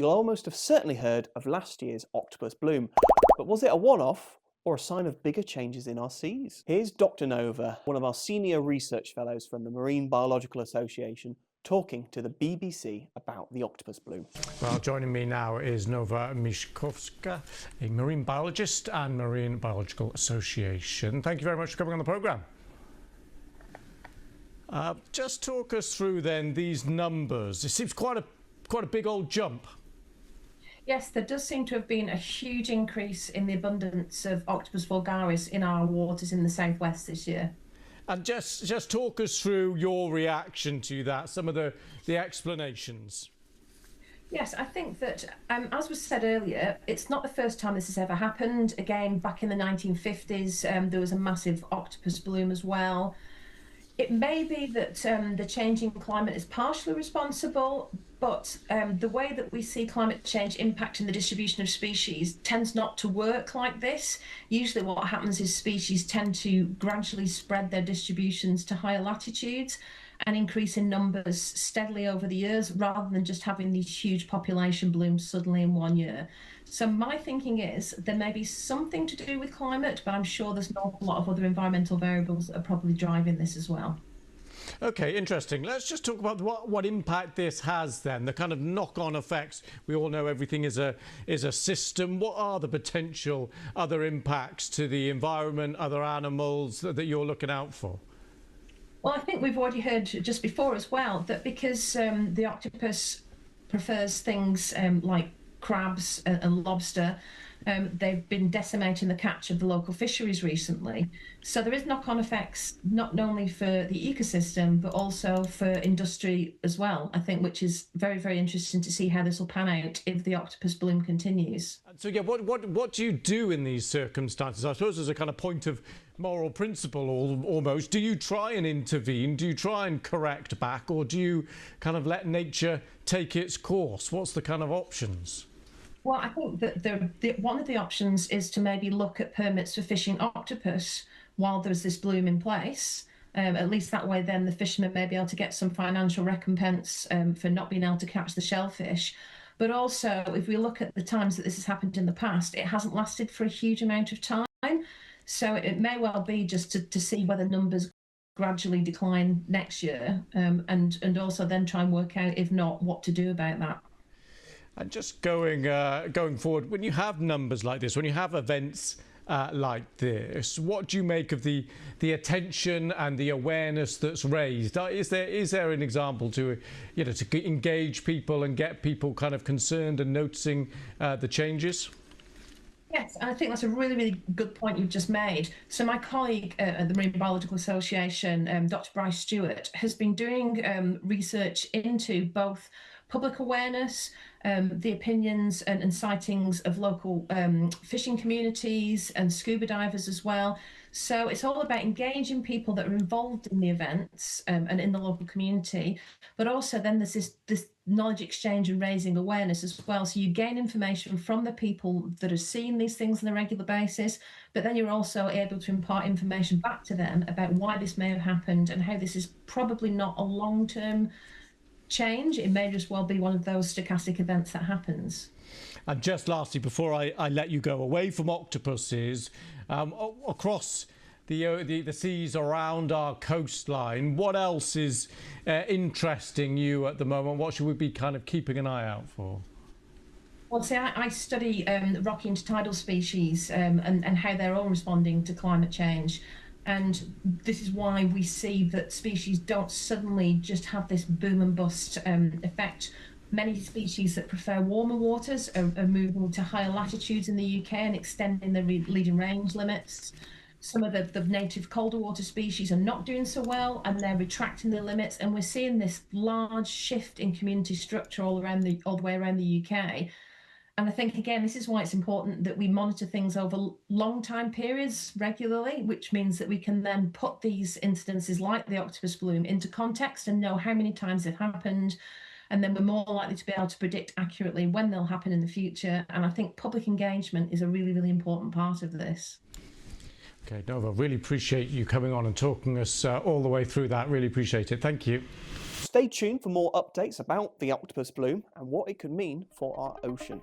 you'll almost have certainly heard of last year's octopus bloom. But was it a one-off or a sign of bigger changes in our seas? Here's Dr. Nova, one of our senior research fellows from the Marine Biological Association, talking to the BBC about the octopus bloom. Well, joining me now is Nova Mieszkowska, a marine biologist and Marine Biological Association. Thank you very much for coming on the programme. Just talk us through then these numbers. It seems quite a big old jump. Yes, there does seem to have been a huge increase in the abundance of Octopus vulgaris in our waters in the southwest this year. And just talk us through your reaction to that, some of the explanations. Yes, I think that, as was said earlier, it's not the first time this has ever happened. Again, back in the 1950s, there was a massive octopus bloom as well. It may be that the changing climate is partially responsible, but the way that we see climate change impacting the distribution of species tends not to work like this. Usually what happens is species tend to gradually spread their distributions to higher latitudes and increase in numbers steadily over the years, rather than just having these huge population blooms suddenly in one year. So my thinking is there may be something to do with climate, but I'm sure there's an awful lot of other environmental variables that are probably driving this as well. Okay, interesting. Let's just talk about what impact this has then, the kind of knock-on effects. We all know everything is a system. What are the potential other impacts to the environment, other animals that you're looking out for? Well, I think we've already heard just before as well that because the octopus prefers things like crabs and lobster, they've been decimating the catch of the local fisheries recently. So there is knock-on effects not only for the ecosystem but also for industry as well, I think, which is very, very interesting to see how this will pan out if the octopus bloom continues. So yeah, what do you do in these circumstances? I suppose as a kind of point of moral principle almost, do you try and intervene? Do you try and correct back, or do you kind of let nature take its course? What's the kind of options? Well, I think that one of the options is to maybe look at permits for fishing octopus while there's this bloom in place. At least that way then the fishermen may be able to get some financial recompense for not being able to catch the shellfish. But also, if we look at the times that this has happened in the past, it hasn't lasted for a huge amount of time. So it may well be just to see whether numbers gradually decline next year, and also then try and work out, if not, what to do about that. And just going forward, when you have numbers like this, when you have events like this, what do you make of the attention and the awareness that's raised? Is there an example to engage people and get people kind of concerned and noticing the changes? Yes, I think that's a really, really good point you've just made. So my colleague at the Marine Biological Association, Dr Bryce Stewart, has been doing research into both public awareness, the opinions and sightings of local fishing communities and scuba divers as well. So it's all about engaging people that are involved in the events and in the local community, but also then there's this knowledge exchange and raising awareness as well. So you gain information from the people that are seeing these things on a regular basis, but then you're also able to impart information back to them about why this may have happened and how this is probably not a long-term change. It may just well be one of those stochastic events that happens. And just lastly, before I let you go, away from octopuses, across the seas around our coastline, what else is interesting you at the moment? What should we be kind of keeping an eye out for? Well, see, I study rocky intertidal species and how they're all responding to climate change. And this is why we see that species don't suddenly just have this boom and bust effect. Many species that prefer warmer waters are moving to higher latitudes in the UK and extending their leading range limits. Some of the native colder water species are not doing so well and they're retracting their limits. And we're seeing this large shift in community structure all the way around the UK. And I think, again, this is why it's important that we monitor things over long time periods regularly, which means that we can then put these incidences like the octopus bloom into context and know how many times they've happened. And then we're more likely to be able to predict accurately when they'll happen in the future. And I think public engagement is a really, really important part of this. Okay, Nova, really appreciate you coming on and talking us all the way through that. Really appreciate it. Thank you. Stay tuned for more updates about the octopus bloom and what it could mean for our ocean.